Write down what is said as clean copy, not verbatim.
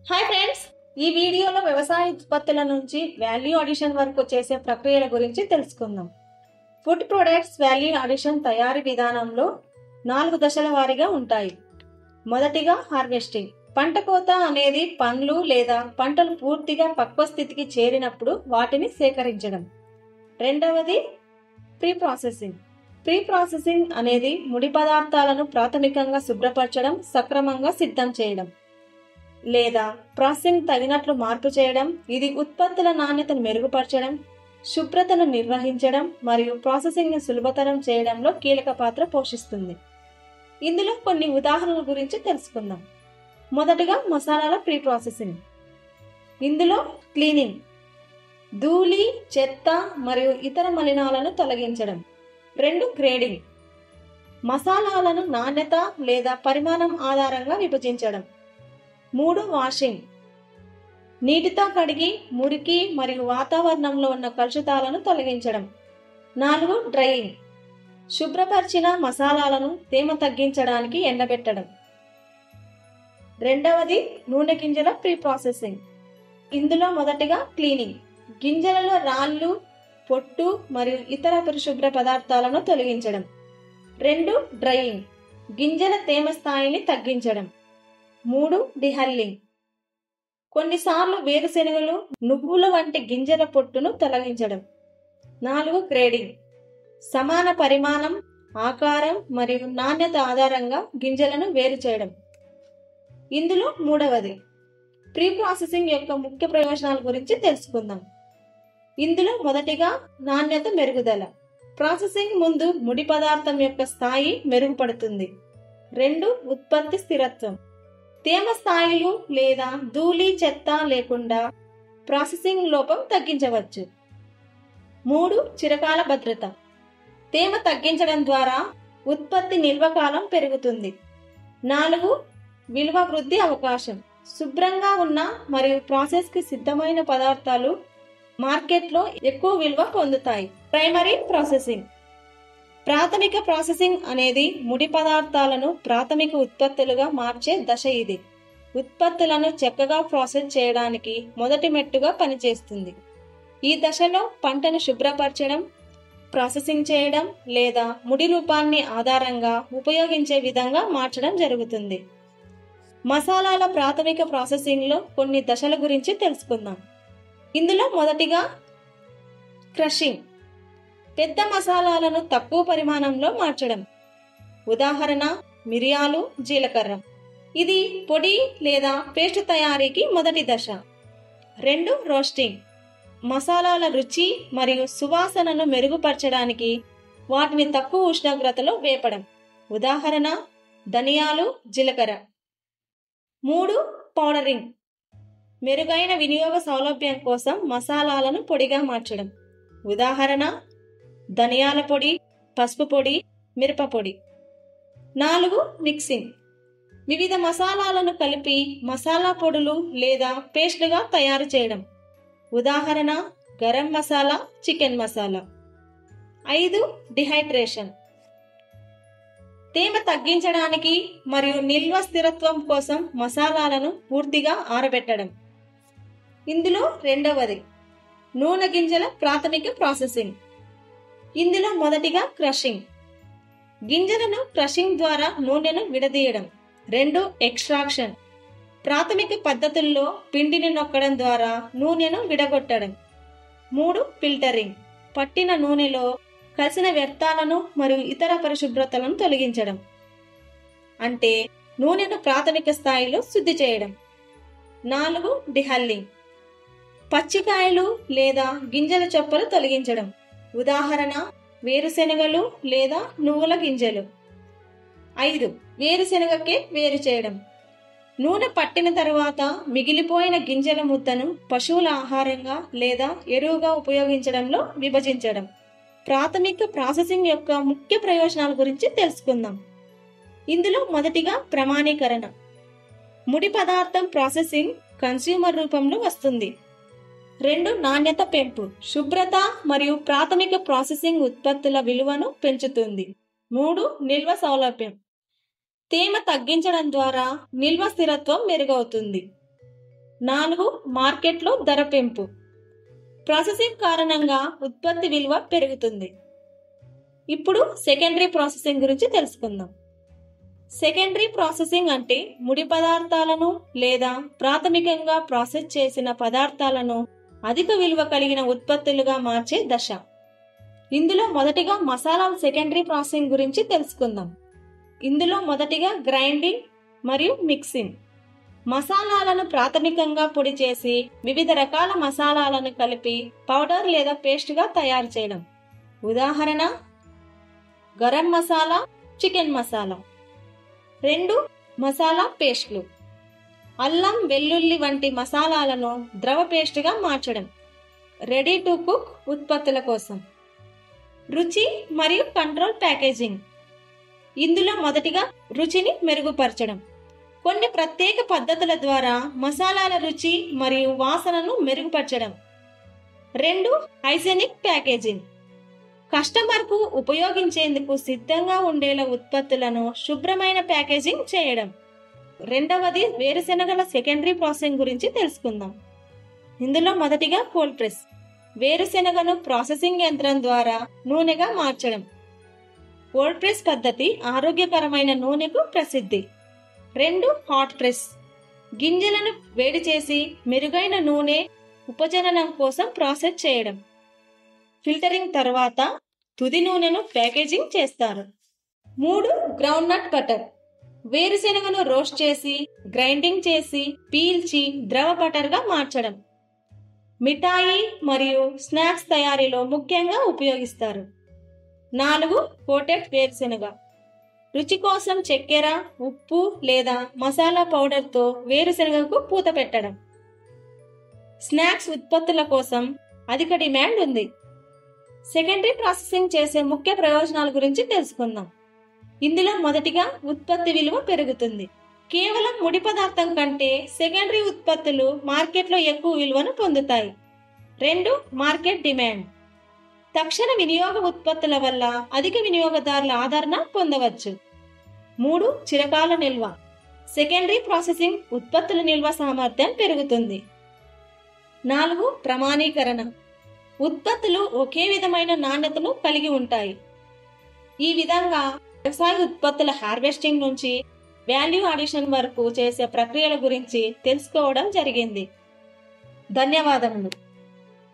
Hi friends, ఈ వీడియోలో వ్యవసాయ ఉత్పత్తుల నుంచి వాల్యూ అడిషన్ వరకు చేసే ప్రక్రియల గురించి తెలుసుకుందాం. ఫుడ్ ప్రొడక్ట్స్ వాల్యూ అడిషన్ తయారీ విధానంలో 4 దశల వారీగా ఉంటాయి. మొదటిగా హార్వెస్టింగ్. పంట కోత అనేది పండ్లు లేదా పంటలు పూర్తిగా పక్వ స్థితికి చేరినప్పుడు వాటిని సేకరించడం. రెండవది ప్రీ ప్రాసెసింగ్. ప్రీ ప్రాసెసింగ్ అనేది ముడి పదార్థాలను ప్రాథమికంగా శుభ్రపరచడం, సక్రమంగా సిద్ధం చేయడం లేదా ప్రాసెసింగ్ తగినట్లు మార్పు చేయడం. ఇది ఉత్పత్తుల నాణ్యతను మెరుగుపరచడం, శుభ్రతను నిర్వహించడం మరియు ప్రాసెసింగ్ ని సులభతరం చేయడంలో కీలక పాత్ర పోషిస్తుంది. ఇందులో కొన్ని ఉదాహరణల గురించి తెలుసుకుందాం. మొదటగా మసాలాల ప్రీ ప్రాసెసింగ్. ఇందులో క్లీనింగ్, ధూళి, చెత్త మరియు ఇతర మలినాలను తొలగించడం. 2 గ్రేడింగ్, మసాలాలను నాణ్యత లేదా పరిమాణం ఆధారంగా విభజించడం. 3 వాషింగ్, నీటితో కడిగి మురికి మరియు వాతావరణంలో ఉన్న కలుషితాలను తొలగించడం. 4 డ్రైయింగ్, శుభ్రపరిచిన మసాలాలను తేమ తగ్గించడానికి ఎండబెట్టడం. రెండవది నూనె గింజల ప్రీ ప్రాసెసింగ్. ఇందులో మొదటిగా క్లీనింగ్, గింజలలో రాళ్ళు, పొట్టు మరియు ఇతర పరిశుభ్ర పదార్థాలను తొలగించడం. 2 డ్రైయింగ్, గింజల తేమ స్థాయిని తగ్గించడం. 3 డిహల్లింగ్, కొన్నిసార్లు వేరుశెనగలు, నువ్వుల వంటి గింజల పొట్టును తొలగించడం. 4 గ్రేడింగ్, సమాన పరిమాణం, ఆకారం మరియు నాణ్యత ఆధారంగా గింజలను వేరు చేయడం. ఇందులో మూడవది ప్రీ ప్రాసెసింగ్ యొక్క ముఖ్య ప్రయోజనాల గురించి తెలుసుకుందాం. ఇందులో మొదటిగా నాణ్యత మెరుగుదల. ప్రాసెసింగ్ ముందు ముడి పదార్థం యొక్క స్థాయి మెరుగుపడుతుంది. 2 ఉత్పత్తి స్థిరత్వం, తేమ స్థాయిలు లేదా ధూళి, చెత్త లేకుండా ప్రాసెసింగ్ లోపం తగ్గించవచ్చు. 3 చిరకాల భద్రత, తేమ తగ్గించడం ద్వారా ఉత్పత్తి నిల్వకాలం పెరుగుతుంది. 4 విలువ వృద్ధి అవకాశం, శుభ్రంగా ఉన్న మరియు ప్రాసెస్ కి సిద్ధమైన పదార్థాలు మార్కెట్లో ఎక్కువ విలువ పొందుతాయి. Primary processing. ప్రాథమిక ప్రాసెసింగ్ అనేది ముడి పదార్థాలను ప్రాథమిక ఉత్పత్తులుగా మార్చే దశ. ఇది ఉత్పత్తులను చక్కగా ప్రాసెస్ చేయడానికి మొదటి మెట్టుగా పనిచేస్తుంది. ఈ దశలో పంటను శుభ్రపరచడం, ప్రాసెసింగ్ చేయడం లేదా ముడి రూపాన్ని ఆధారంగా ఉపయోగించే విధంగా మార్చడం జరుగుతుంది. మసాలాల ప్రాథమిక ప్రాసెసింగ్ లో కొన్ని దశల గురించి తెలుసుకుందాం. ఇందులో మొదటిగా క్రషింగ్, పెద్ద మసాలాలను తక్కువ పరిమాణంలో మార్చడం. ఉదాహరణ మిరియాలు, జీలకర్ర. ఇది పొడి లేదా పేస్ట్ తయారీకి మొదటి దశ. 2 రోస్టింగ్, మసాలాల రుచి మరియు సువాసనను మెరుగుపరచడానికి వాటిని తక్కువ ఉష్ణోగ్రతలో వేపడం. ఉదాహరణ ధనియాలు, జీలకర్ర. 3 పౌడరింగ్, మెరుగైన వినియోగ సౌలభ్యం కోసం మసాలాలను పొడిగా మార్చడం. ఉదాహరణ ధనియాల పొడి, పసుపు పొడి, మిరప పొడి. 4 మిక్సింగ్, వివిధ మసాలాలను కలిపి మసాలా పొడులు లేదా పేస్టులుగా తయారు చేయడం. ఉదాహరణ గరం మసాలా, చికెన్ మసాలా. 5 డిహైడ్రేషన్, తేమ తగ్గించడానికి మరియు నిల్వ స్థిరత్వం కోసం మసాలాలను పూర్తిగా ఆరబెట్టడం. ఇందులో రెండవది నూనె గింజల ప్రాథమిక ప్రాసెసింగ్. ఇందులో మొదటిగా క్రషింగ్, గింజలను క్రషింగ్ ద్వారా నూనెను విడదీయడం. 2 ఎక్స్ట్రాక్షన్, ప్రాథమిక పద్ధతుల్లో పిండిని నొక్కడం ద్వారా నూనెను విడగొట్టడం. 3 ఫిల్టరింగ్, పట్టిన నూనెలో కలిసిన వ్యర్థాలను మరియు ఇతర పరిశుభ్రతలను తొలగించడం, అంటే నూనెను ప్రాథమిక స్థాయిలో శుద్ధి చేయడం. 4 డిహల్లింగ్, పచ్చికాయలు లేదా గింజల చొప్పలు తొలగించడం. ఉదాహరణ వేరుశెనగలు లేదా నువ్వుల గింజలు. 5 వేరుశెనగకే వేరు చేయడం, నూనె పట్టిన తరువాత మిగిలిపోయిన గింజల ముద్దను పశువుల ఆహారంగా లేదా ఎరువుగా ఉపయోగించడంలో విభజించడం. ప్రాథమిక ప్రాసెసింగ్ యొక్క ముఖ్య ప్రయోజనాల గురించి తెలుసుకుందాం. ఇందులో మొదటిగా ప్రమాణీకరణ, ముడి పదార్థం ప్రాసెసింగ్ కన్స్యూమర్ రూపంలో వస్తుంది. 2 నాణ్యత పెంపు, శుభ్రత మరియు ప్రాథమిక ప్రాసెసింగ్ ఉత్పత్తుల విలువను పెంచుతుంది. 3 నిల్వ సౌలభ్యం, తేమ తగ్గించడం ద్వారా నిల్వ స్థిరత్వం మెరుగవుతుంది. 4. మార్కెట్లో ధర పెంపు. ప్రాసెసింగ్ కారణంగా ఉత్పత్తి విలువ పెరుగుతుంది. ఇప్పుడు సెకండరీ ప్రాసెసింగ్ గురించి తెలుసుకుందాం. సెకండరీ ప్రాసెసింగ్ అంటే ముడి పదార్థాలను లేదా ప్రాథమికంగా ప్రాసెస్ చేసిన పదార్థాలను అధిక విలువ కలిగిన ఉత్పత్తులుగా మార్చే దశ. ఇందులో మొదటిగా మసాలాల సెకండరీ ప్రాసెసింగ్ గురించి తెలుసుకుందాం. ఇందులో మొదటిగా గ్రైండింగ్ మరియు మిక్సింగ్. మసాలాలను ప్రాథమికంగా పొడి చేసి వివిధ రకాల మసాలాలను కలిపి పౌడర్ లేదా పేస్ట్గా తయారు చేయడం. ఉదాహరణ గరం మసాలా, చికెన్ మసాలా. 2. మసాలా పేస్ట్లు. అల్లం, వెల్లుల్లి వంటి మసాలాలను ద్రవ పేస్ట్గా మార్చడం. రెడీ టు కుక్ ఉత్పత్తుల కోసం. రుచి మరియు కంట్రోల్ ప్యాకేజింగ్. ఇందులో మొదటిగా రుచిని మెరుగుపరచడం. కొన్ని ప్రత్యేక పద్ధతుల ద్వారా మసాలాల రుచి మరియు వాసనను మెరుగుపరచడం. 2. Hygienic packaging. కస్టమర్కు ఉపయోగించేందుకు సిద్ధంగా ఉండేలా ఉత్పత్తులను శుభ్రమైన ప్యాకేజింగ్ చేయడం. రెండవది వేరుశెనగల సెకండరీ ప్రాసెసింగ్ గురించి తెలుసుకుందాం. ఇందులో మొదటిగా కోల్డ్ ప్రెస్. వేరుశెనగను ప్రాసెసింగ్ యంత్రం ద్వారా నూనెగా మార్చడం. కోల్డ్ ప్రెస్ పద్ధతి ఆరోగ్యకరమైన నూనెకు ప్రసిద్ధి. 2. Hot press. గింజలను వేడి చేసి మెరుగైన నూనె ఉపజననం కోసం ప్రాసెస్ చేయడం. ఫిల్టరింగ్ తర్వాత తుది నూనెను ప్యాకేజింగ్ చేస్తారు. 3. Groundnut butter. వేరుశెనగను రోస్ట్ చేసి గ్రైండింగ్ చేసి పీల్చి ద్రవ బటర్గా మార్చడం. మిఠాయి మరియు స్నాక్స్ తయారీలో ముఖ్యంగా ఉపయోగిస్తారు. 4. కోటెడ్ వేరుశెనగ. రుచి కోసం చక్కెర, ఉప్పు లేదా మసాలా పౌడర్తో వేరుశెనగకు పూత పెట్టడం. స్నాక్స్ ఉత్పత్తుల కోసం అధిక డిమాండ్ ఉంది. సెకండరీ ప్రాసెసింగ్ చేసే ముఖ్య ప్రయోజనాల గురించి తెలుసుకుందాం. ఇందులో మొదటిగా ఉత్పత్తి విలువ పెరుగుతుంది. కేవలం ముడి పదార్థం కంటే సెకండరీ ఉత్పత్తులు మార్కెట్లో ఎక్కువ విలువను పొందుతాయి. 2. Market demand. తక్షణ వినియోగ ఉత్పత్తుల వల్ల అధిక వినియోగదారుల ఆదరణ పొందవచ్చు. 3. చిరకాల నిల్వ. సెకండరీ ప్రాసెసింగ్ ఉత్పత్తుల నిల్వ సామర్థ్యం పెరుగుతుంది. 4. ప్రమాణీకరణ. ఉత్పత్తులు ఒకే విధమైన నాణ్యతను కలిగి ఉంటాయి. ఈ విధంగా వ్యవసాయ ఉత్పత్తుల హార్వెస్టింగ్ నుంచి వాల్యూ అడిషన్ వరకు చేసే ప్రక్రియల గురించి తెలుసుకోవడం జరిగింది. ధన్యవాదములు.